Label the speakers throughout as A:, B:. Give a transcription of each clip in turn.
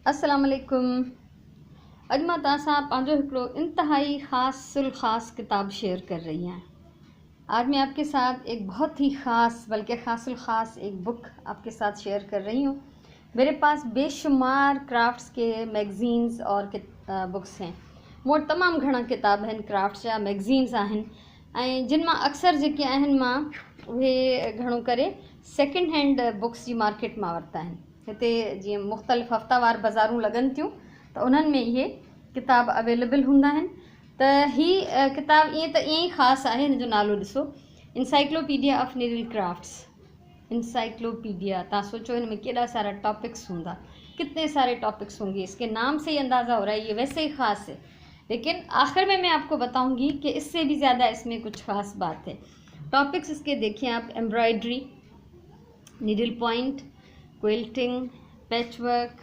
A: अस्सलाम वालेकुम। अॼु मां तव्हां सां पंहिंजो हिकिड़ो इंतहाई ख़ास किताब शेयर कर रही हैं। आज मैं आपके साथ एक बहुत ही ख़ास बल्कि ख़ास एक बुक आपके साथ शेयर कर रही हूँ। मेरे पास बेशुमार क्राफ्ट्स के मैगज़ीन्स और बुक्स हैं। मोट तमामु घणा किताब आहिनि, क्राफ्ट्स जा मैगज़ीन्स आहिनि ऐं जिन मां अक्सर जेके आहिनि मां उहे घणो करे सेकेंड हैंड बुक्स जी मार्केट मां वरिता आहिनि। हिते जीअं मुख़्तलिफ़ हफ़्तावार बाज़ारूं लॻनि थियूं त उन्हनि में इहे किताब अवेलेबल हूंदा आहिनि। त ही किताब ईअं ई ख़ासि आहे। हिन जो नालो ॾिसो, encyclopedia of needle crafts. Encyclopedia, तव्हां सोचो हिन में केॾा सारा टॉपिक्स हूंदा, कितने सारे टॉपिक्स होंगे। इसके नाम से ही अंदाज़ा हो रहा है ये वैसे ही ख़ास है, लेकिन आखिर में मैं आपको बताऊंगी कि इससे भी ज़्यादा इसमें कुछ ख़ास बात है। टॉपिक्स इसके देखें आप, embroidery, needle point, quilting, patchwork,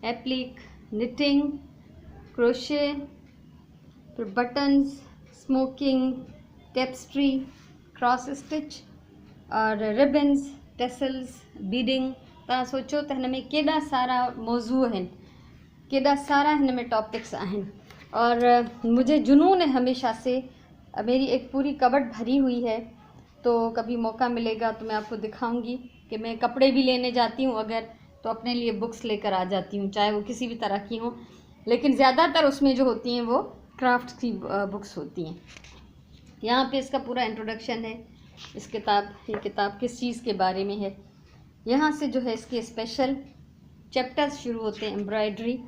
A: applique, knitting, crochet, फिर बटन्स, स्मोकिंग, टेप्स्ट्री, क्रॉस स्टिच और रिबन्स, टेसल्स, बीडिंग। तव्हां सोचो त हिन में केॾा सारा मौज़ू आहिनि, केॾा सारा हिन में टॉपिक्स आहिनि। और मुझे जुनून है हमेशा से, मेरी एक पूरी कबर्ड भरी हुई है। तो कभी मौका मिलेगा तो मैं आपको दिखाऊंगी कि मैं कपड़े भी लेने जाती हूँ अगर, तो अपने लिए बुक्स लेकर आ जाती हूँ, चाहे वो किसी भी तरह की हों, लेकिन ज़्यादातर उसमें जो होती हैं वो क्राफ्ट की बुक्स होती हैं। यहाँ पे इसका पूरा इंट्रोडक्शन है। ये किताब किस चीज़ के बारे में है। यहाँ से जो है इसके स्पेशल चैप्टर्स शुरू होते हैं। एम्ब्रॉयडरी,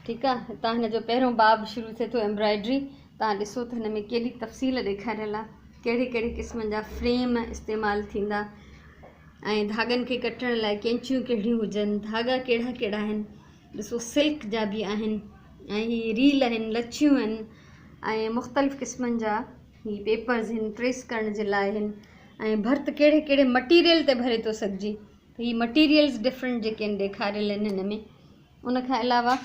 A: ठीकु आहे, हितां हिन जो पहिरियों बाब शुरू थिए थो एम्ब्रॉयडरी। तव्हां ॾिसो त हिन में केॾी तफ़सील ॾेखारियल आहे, कहिड़े कहिड़े क़िस्मनि जा फ्रेम इस्तेमालु थींदा ऐं धागनि खे कटण लाइ कैंचियूं कहिड़ियूं हुजनि, धागा कहिड़ा कहिड़ा आहिनि। ॾिसो, सिल्क जा बि आहिनि ऐं हीअ रील आहिनि, लच्छियूं आहिनि ऐं मुख़्तलिफ़ क़िस्मनि जा ही पेपर्स आहिनि, ट्रेस करण जे लाइ आहिनि ऐं भर्त कहिड़े कहिड़े मटीरियल ते भरे थो सघिजे। त ही मटीरियल्स डिफरेंट जेके आहिनि ॾेखारियल आहिनि हिन में। उनखां अलावा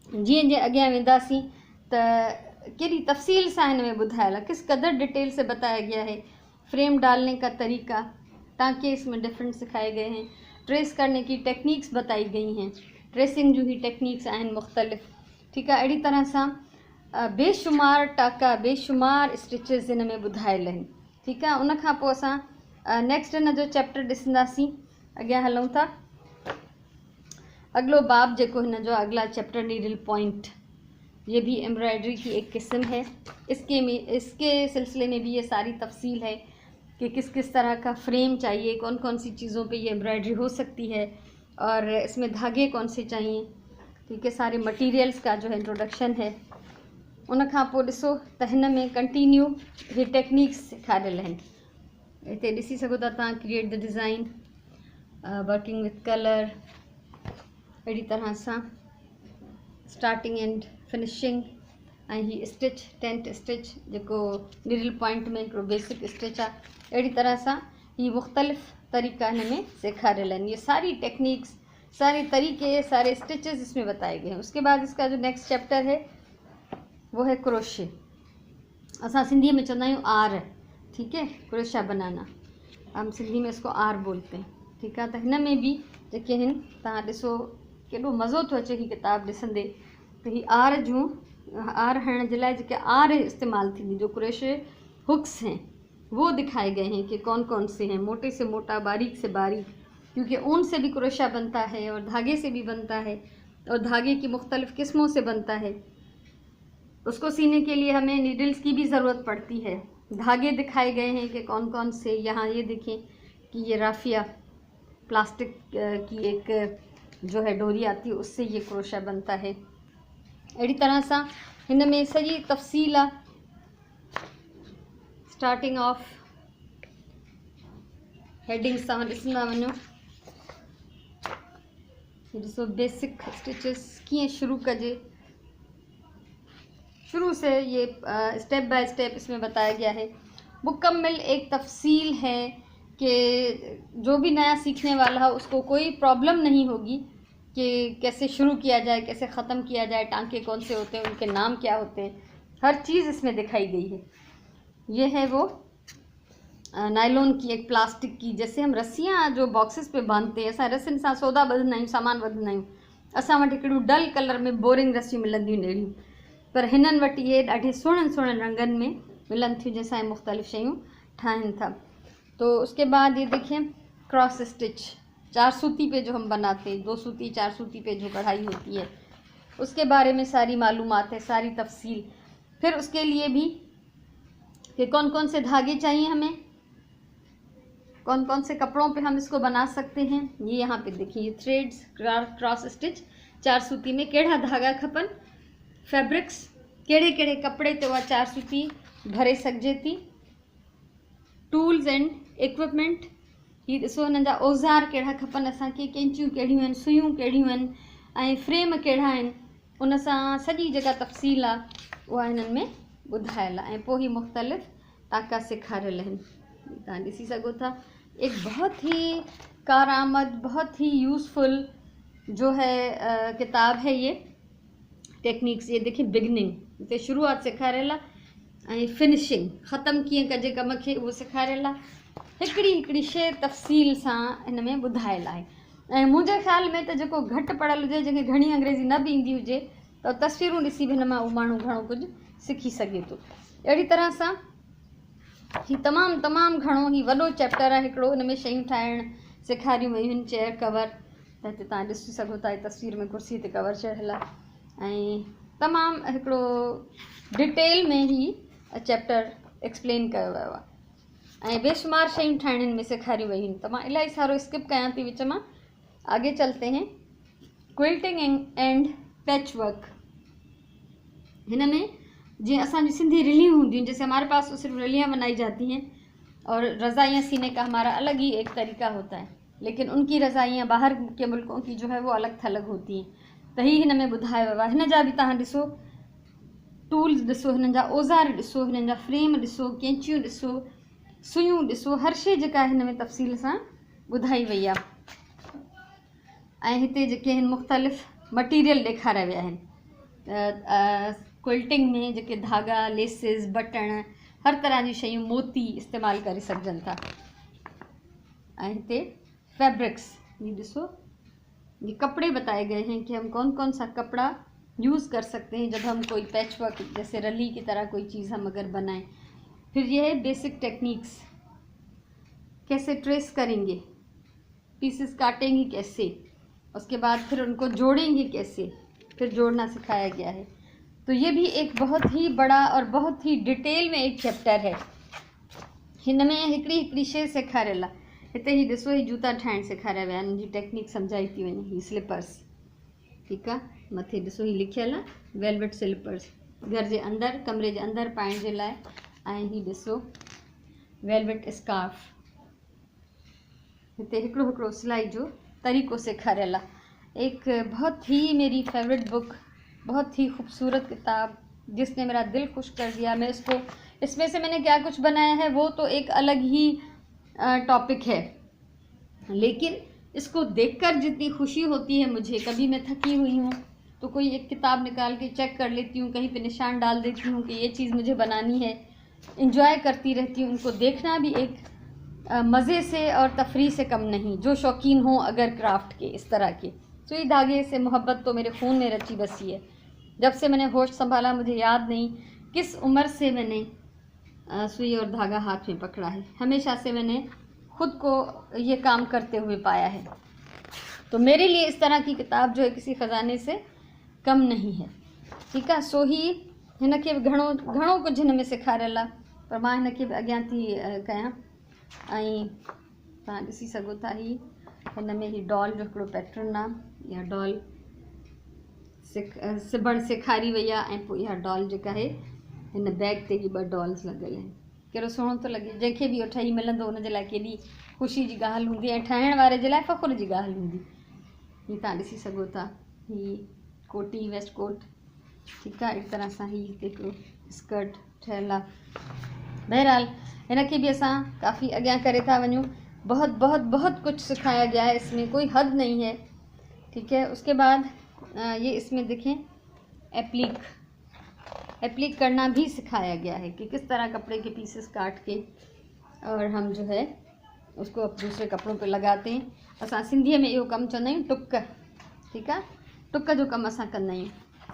A: जीअं जीअं अॻियां वेंदासीं त केॾी तफ़सील सां हिन में ॿुधायल आहे, किस कदर डिटेल से बताया गया है। फ्रेम डालने का तरीका, टाँके इसमें डिफरेंट सिखाए गए हैं। ट्रेस करने की टेक्निक्स बताई गई हैं, ट्रेसिंग जो ही टेक्निक्स आहिनि मुख़्तलिफ़, ठीकु आहे। अहिड़ी तरह सां बेशुमार टाका, बेशुमार स्टिचिस हिन में ॿुधायल आहिनि, ठीकु आहे। उनखां पोइ असां नेक्स्ट हिन जो चैप्टर ॾिसंदासीं, अॻियां हलूं था। अगलो बाब जेको हिन जो अगला चैप्टर, नीडल पॉइंट, ये भी एम्ब्रॉयडरी की एक किस्म है। इसके सिलसिले में भी ये सारी तफसील है कि किस किस तरह का फ्रेम चाहिए, कौन कौन सी चीज़ों पे ये एम्ब्रॉयडरी हो सकती है और इसमें धागे कौन से चाहिए, ठीक है। सारे मटीरियल्स का जो है इंट्रोडक्शन है। उनखां पोइ ॾिसो त हिन में कंटिन्यू ये टेक्निक्स सेखारियल आहिनि। हिते ॾिसी सघो था तव्हां, create the design, working with colour, अहिड़ी तरह सां स्टार्टिंग एंड फिनिशिंग ऐं ही स्टिच, टेंट स्टिच जेको नीडल पॉइंट में हिकिड़ो बेसिक स्टिच आहे। अहिड़ी तरह सां ही मुख़्तलिफ़ तरीक़ा हिन में सेखारियल आहिनि। ये सारी टेक्निक्स, सारे तरीक़े, सारे स्टिचेस इसमें बताए गए हैं। उसके बाद इसका जो नेक्स्ट चैप्टर है वो है क्रोशे। असां सिंधी में चवंदा आहियूं आर, ठीक है, क्रोशा बनाना, हम सिंधी में इसको आर बोलते हैं, ठीकु आहे। त हिन में बि जेके आहिनि, तव्हां ॾिसो केॾो मज़ो थो अचे ही किताब ॾिसंदे। त ही आर हणण जे लाइ जेके आर इस्तेमालु थींदी, जो क्रोशे हुक्स हैं वो दिखाए गए हैं कि कौन कौन से हैं, मोटे से मोटा, बारीक से बारीक, क्योंकि ऊन से भी क्रोशा बनता है और धागे से भी बनता है और धागे की मुख्तलिफ़ किस्मों से बनता है। उसको सीने के लिए हमें नीडल्स की भी ज़रूरत पड़ती है। धागे दिखाए गए हैं कि कौन कौन से। यहाँ ये देखें कि ये राफिया, प्लास्टिक की एक जो है डोरी आती है, उससे ये क्रोशा बनता है। अहिड़ी तरह सां हिन में सॼी तफ़सील आहे। स्टार्टिंग ऑफ हेडिंग्स तव्हां ॾिसंदा वञो, ॾिसो बेसिक स्टिचेस कीअं शुरू कजे, शुरू से ये स्टेप बाय स्टेप इसमें बताया गया है। मुकम्मल एक तफसील है कि जो भी नया सीखने वाला है उसको कोई प्रॉब्लम नहीं होगी कि कैसे शुरू किया जाए, कैसे ख़त्म किया जाए, टांके कौन से होते हैं, उनके नाम क्या होते हैं, हर चीज़ इसमें दिखाई गई है। ये है वो नायलॉन की, एक प्लास्टिक की, जैसे हम रस्सियाँ जो बॉक्सेस पे बांधते हैं, असां रस्सियुनि सां सौदा ॿधंदा आहियूं, सामान ॿधंदा आहियूं, असां वटि हिकिड़ियूं डल कलर में बोरिंग रसियूं मिलंदियूं आहिनि अहिड़ियूं, पर हिननि वटि इहे ॾाढे सुहिणनि सुहिणनि रंगनि में मिलनि थियूं जंहिंसां मुख़्तलिफ़ शयूं ठाहिनि था। तो उसके बाद ये देखिए क्रॉस स्टिच, 4 सूती पे जो हम बनाते हैं, 2 सूती 4 सूती पे जो कढ़ाई होती है उसके बारे में सारी मालूमात है, सारी तफसील। फिर उसके लिए भी कि कौन कौन से धागे चाहिए हमें, कौन कौन से कपड़ों पे हम इसको बना सकते हैं। ये यहाँ पे देखिए ये थ्रेड्स, क्रॉस स्टिच, 4 सूती में कहिड़ा धागा खपन, फैब्रिक्स कहिड़े कहिड़े कपिड़े ते उहा 4 सूती भरे सघिजे थी, टूल्स एंड इक्विपमेंट, हीअ ॾिसो हिननि जा औज़ार कहिड़ा खपनि असांखे, कैंचियूं कहिड़ियूं आहिनि, सुयूं कहिड़ियूं आहिनि ऐं फ्रेम कहिड़ा आहिनि, उन सां सॼी जेका तफ़सील आहे उहा हिननि में ॿुधायल आहे। ऐं पोइ ही मुख़्तलिफ़ टाका सेखारियल आहिनि, तव्हां ॾिसी सघो था। एक बहुत ही कारआमद, बहुत ही यूज़फुल जो है किताब है ये, टेक्निक्स। ये देखिए बिगनिंग हिते शुरूआत सेखारियल आहे ऐं फिनिशिंग ख़तमु कीअं कजे कम खे उहो सेखारियल आहे, हिकिड़ी हिकिड़ी शइ तफ़सील सां हिन में ॿुधायल आहे। ऐं मुंहिंजे ख़्याल में त जेको घटि पढ़ियल हुजे, जंहिंखे घणी अंग्रेज़ी न बि ईंदी हुजे, त तस्वीरूं ॾिसी बि हिन मां उहो माण्हू घणो कुझु सिखी सघे थो। अहिड़ी तरह सां ही तमामु तमामु घणो ही वॾो चैप्टर आहे हिकिड़ो, हिन में शयूं ठाहिणु सेखारियूं वयूं आहिनि। चेयर कवर, त हिते तव्हां ॾिसी सघो था तस्वीर में कुर्सीअ ते कवर चढ़ियल आहे ऐं तमामु हिकिड़ो डिटेल में ही चैप्टर एक्सप्लेन कयो वियो आहे ऐं बेशुमार शयूं ठाहिण हिन में सेखारियूं वयूं आहिनि। त मां इलाही सारो स्किप कयां थी विच मां, आगे चलते हैं। क्विल्टिंग एंड पैच वर्क, हिन में जी असांजी सिंधी रिलियूं हूंदियूं, जैसे हमारे पास तो सिर्फ रलियाँ बनाई जाती हैं और रज़ाइयाँ सीने का हमारा अलग ही एक तरीका होता है, लेकिन उनकी रज़ाइयाँ बाहर के मुल्कों की जो है वो अलग थलग होती हैं। त ही हिन में ॿुधायो वियो आहे। हिन जा बि तव्हां ॾिसो टूल्स ॾिसो, हिननि जा औज़ार ॾिसो, हिननि जा फ्रेम ॾिसो, कैंचियूं ॾिसो, सुयूं ॾिसो, हर शइ जेका हिन में तफ़सील सां ॿुधाई वई आहे। ऐं हिते जेके आहिनि मुख़्तलिफ़ मटीरियल ॾेखारिया विया आहिनि। क्विल्टिंग में जेके धागा, लेसिस, बटण, हर तरह जी शयूं, मोती इस्तेमालु करे सघजनि था। ऐं हिते फैब्रिक्स, ये ॾिसो ये कपड़े बताए गए हैं कि हम कौन कौन सा कपड़ा यूज़ कर सकते हैं जब हम कोई पैच वर्क जैसे रली की तरह कोई चीज़ हम अगर बनाएं। फिर ये है बेसिक टेक्निक्स, कैसे ट्रेस करेंगे, पीसेस काटेंगे कैसे, उसके बाद फिर उनको जोड़ेंगे कैसे, फिर जोड़ना सिखाया गया है। तो ये भी एक बहुत ही बड़ा और बहुत ही डिटेल में एक चैप्टर है। हिन में हिकिड़ी हिकिड़ी शइ सेखारियल आहे। हिते ही ॾिसो ही जूता ठाहिणु सेखारिया विया आहिनि, जी टेक्निक सम्झाई थी वञे। ही स्लीपर्स, ठीकु आहे, मथे ॾिसो ही लिखियल आहे वेलवेट स्लीपर्स, घर जे अंदरि, कमरे जे अंदरि पाइण जे लाइ। ऐं ही ॾिसो वेलवेट स्कार्फ, हिते हिकिड़ो हिकिड़ो सिलाई जो तरीक़ो सेखारियल आहे। एक बहुत ही मेरी फेवरेट बुक, बहुत ही खूबसूरत किताब जिसने मेरा दिल खुश कर दिया। मैं इसमें से मैंने क्या कुछ बनाया है वो तो एक अलग ही टॉपिक है, लेकिन इसको देखकर जितनी खुशी होती है मुझे, कभी मैं थकी हुई हूँ तो कोई एक किताब निकाल के चेक कर लेती हूँ, कहीं पे निशान डाल देती हूँ कि ये चीज़ मुझे बनानी है, इंजॉय करती रहती हूँ। उनको देखना भी एक मज़े से और तफरी से कम नहीं। जो शौकीन हो अगर क्राफ्ट के इस तरह के, सुई धागे से मोहब्बत तो मेरे खून में रची बसी है। जब से मैंने होश संभाला, मुझे याद नहीं किस उम्र से मैंने सुई और धागा हाथ में पकड़ा है, हमेशा से मैंने खुद को ये काम करते हुए पाया है। तो मेरे लिए इस तरह की किताब जो है किसी ख़जाने से कम नहीं है, ठीकु आहे। सो ही हिन खे बि घणो घणो कुझु हिन में सेखारियल आहे, पर मां हिन खे बि अॻियां थी कयां। ऐं तव्हां ॾिसी सघो था ही हिन में ही डॉल जो हिकिड़ो पैटर्न आहे, इहा डॉल सिबणु सेखारी वई आहे। ऐं पोइ इहा डॉल जेका आहे हिन बैग ते ही 2 डॉल्स लॻियल आहिनि। कहिड़ो सुहिणो थो लॻे, जंहिंखे बि इहो ठही मिलंदो हुनजे लाइ केॾी ख़ुशी जी ॻाल्हि हूंदी ऐं ठाहिण वारे जे लाइ फ़ख़ुर जी ॻाल्हि हूंदी। हीअ तव्हां ॾिसी सघो था, ही कोटी वेस्ट कोट, ठीकु आहे। अहिड़ी तरह सां ही हिकिड़ो स्कर्ट ठहियल आहे। बहरहाल हिन खे बि असां काफ़ी अॻियां करे था वञूं। बहुत बहुत बहुत कुछ सिखाया गया है, इसमें कोई हद नहीं है, ठीक है। उसके बाद ये इसमें देखें एप्लीक करना भी सिखाया गया है कि किस तरह कपड़े के पीसेस काट के और हम जो है उसको दूसरे कपड़ों पे लगाते हैं। असां सिंधीअ में इहो कमु चवंदा आहियूं टुक, ठीकु आहे। टुक जो कम असां कंदा आहियूं,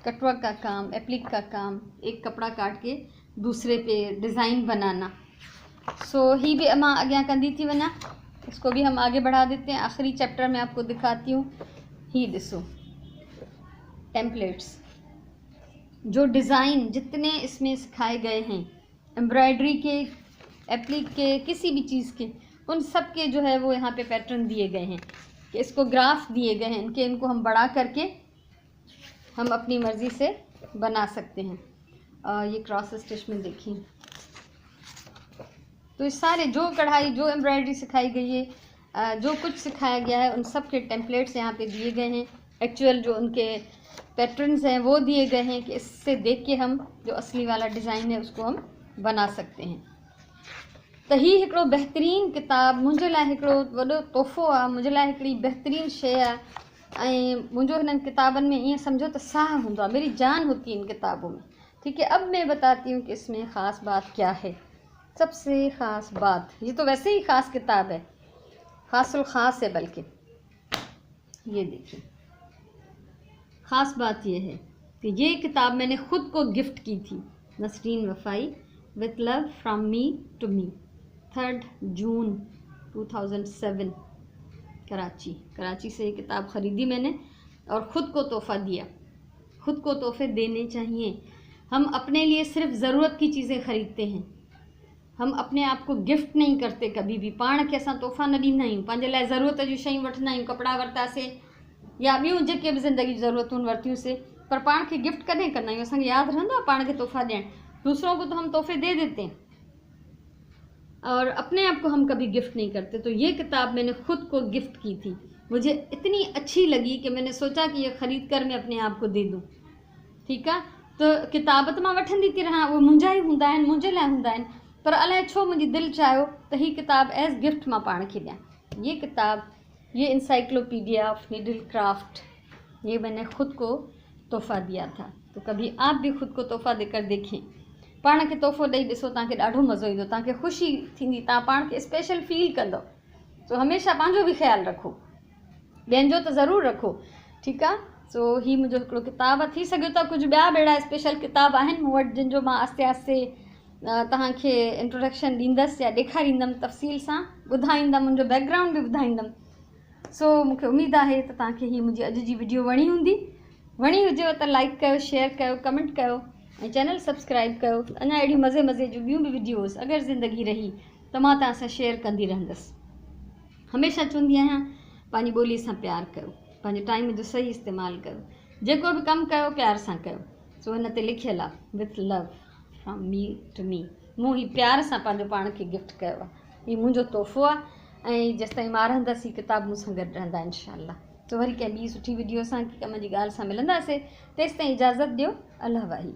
A: कटवर्क का काम, एप्लिक का काम, एक कपड़ा काट के दूसरे पे डिज़ाइन बनाना। सो ही भी मां अॻियां कंदी थी वञा, इसको भी हम आगे बढ़ा देते हैं। आखिरी चैप्टर में आपको दिखाती हूँ। ही ॾिसो टेम्पलेट्स, जो डिज़ाइन जितने इसमें सिखाए गए हैं, एम्ब्रॉयडरी के, एप्लिक के, किसी भी चीज़ के, उन सब के जो है वो यहाँ पे पैटर्न दिए गए हैं कि इसको ग्राफ दिए गए हैं कि इनको हम बड़ा करके हम अपनी मर्ज़ी से बना सकते हैं। ये क्रॉस स्टिच में देखिए, तो ये सारे जो कढ़ाई, जो एम्ब्रॉयडरी सिखाई गई है, जो कुछ सिखाया गया है, उन सब के टेम्पलेट्स यहाँ पे दिए गए हैं। एक्चुअल जो उनके पैटर्न्स हैं वो दिए गए हैं कि इससे देख के हम जो असली वाला डिज़ाइन है उसको हम बना सकते हैं। त ही हिकिड़ो बहितरीनु किताब मुंहिंजे लाइ हिकिड़ो वॾो तोहफ़ो आहे, मुंहिंजे लाइ हिकिड़ी बहितरीनु शइ आहे। ऐं मुंहिंजो हिननि किताबनि में ईअं सम्झो त साह हूंदो आहे, मेरी जान होती है इन किताबों में। ठीक है, अब मैं बताती हूँ कि इसमें ख़ास बात क्या है। सबसे ख़ास बात, ये तो वैसे ही ख़ास किताब है, ख़ासुल ख़ास है, बल्कि ये देखिए, ख़ास बात ये है कि ये किताब मैंने ख़ुद को गिफ्ट की थी। Nasreen Wafai, with love from me to me, 3 June 2007, Karachi से ये किताब ख़रीदी मैंने और ख़ुद को तोहफ़ा दिया। ख़ुद को तोहफ़े देने चाहिए। हम अपने लिए सिर्फ़ ज़रूरत की चीज़ें ख़रीदते हैं, हम अपने आप को गिफ्ट नहीं करते कभी भी। पाण खे असां तोहफ़ा न ॾींदा आहियूं, पंहिंजे लाइ ज़रूरत जूं शयूं वठंदा आहियूं, कपिड़ा वरितासीं या ॿियूं जेके बि ज़िंदगी जी ज़रूरतूं वरितियूंसीं, पर पाण खे गिफ्ट कॾहिं कंदा आहियूं? असांखे यादि रहंदो आहे पाण खे तोहफ़ा ॾियणु? दूसरों को तो हम तोहफ़े दे देते हैं और अपने आप को हम कभी गिफ्ट नहीं करते। तो ये किताब मैंने ख़ुद को गिफ्ट की थी, मुझे इतनी अच्छी लगी कि मैंने सोचा कि ये ख़रीद कर मैं अपने आप को दे दूँ। ठीक है, तो किताब तो मां वठंदी थी रहां, उहे मुंहिंजा ई हूंदा आहिनि, मुंहिंजे लाइ हूंदा आहिनि, पर अलाए छो मुंहिंजी दिलि चाहियो त हीअ किताब एज़ गिफ्ट मां पाण खे ॾियां। ये किताब, ये इंसाइक्लोपीडिया ऑफ नीडल क्राफ्ट, ये मैंने ख़ुद को तोहफ़ा दिया था। तो कभी आप भी ख़ुद को तोहफ़ा देकर देखें, पाण खे तोहफ़ो ॾेई ॾिसो, तव्हांखे ॾाढो मज़ो ईंदो, तव्हांखे ख़ुशी थींदी, तव्हां पाण खे स्पेशल फील कंदो। सो हमेशह पंहिंजो बि ख़्यालु रखो, ॿियनि जो त ज़रूरु रखो। ठीकु आहे, सो ही मुंहिंजो हिकिड़ो किताब आहे। थी सघे त कुझु ॿिया अहिड़ा स्पेशल किताब आहिनि मूं वटि, जिन जो मां आस्ते आस्ते तव्हांखे इंट्रोडक्शन ॾींदसि या ॾेखारींदमि, तफ़सील सां ॿुधाईंदमि, मुंहिंजो बैकग्राउंड बि ॿुधाईंदमि। सो मूंखे उमेदु आहे त तव्हांखे हीअ मुंहिंजी अॼु जी वीडियो वणी हूंदी। वणी हुजेव त लाइक कयो, शेयर कयो, कमेंट कयो ऐं चैनल सब्सक्राइब कयो। अञा अहिड़ी मज़े मज़े जूं ॿियूं बि वीडियोज़ अगरि ज़िंदगी रही त मां तव्हां सां शेयर कंदी रहंदसि। हमेशह चवंदी आहियां, पंहिंजी ॿोलीअ सां प्यारु कयो, पंहिंजे टाइम जो सही इस्तेमालु कयो, जेको बि कमु कयो प्यार सां कयो। सो हिन ते लिखियलु आहे, with love from me to me. मूं ही प्यार सां पंहिंजो पाण खे गिफ्ट कयो आहे, हीउ मुंहिंजो तोहफ़ो आहे। ऐं जेसिताईं मां रहंदसि, हीअ किताब मूं सां गॾु रहंदा इंशाअल्लाह। तो वरी कंहिं ॿी सुठी वीडियो सां, कम जी ॻाल्हि सां मिलंदासीं। तेसिताईं इजाज़त ॾियो। अल्लाह वाही।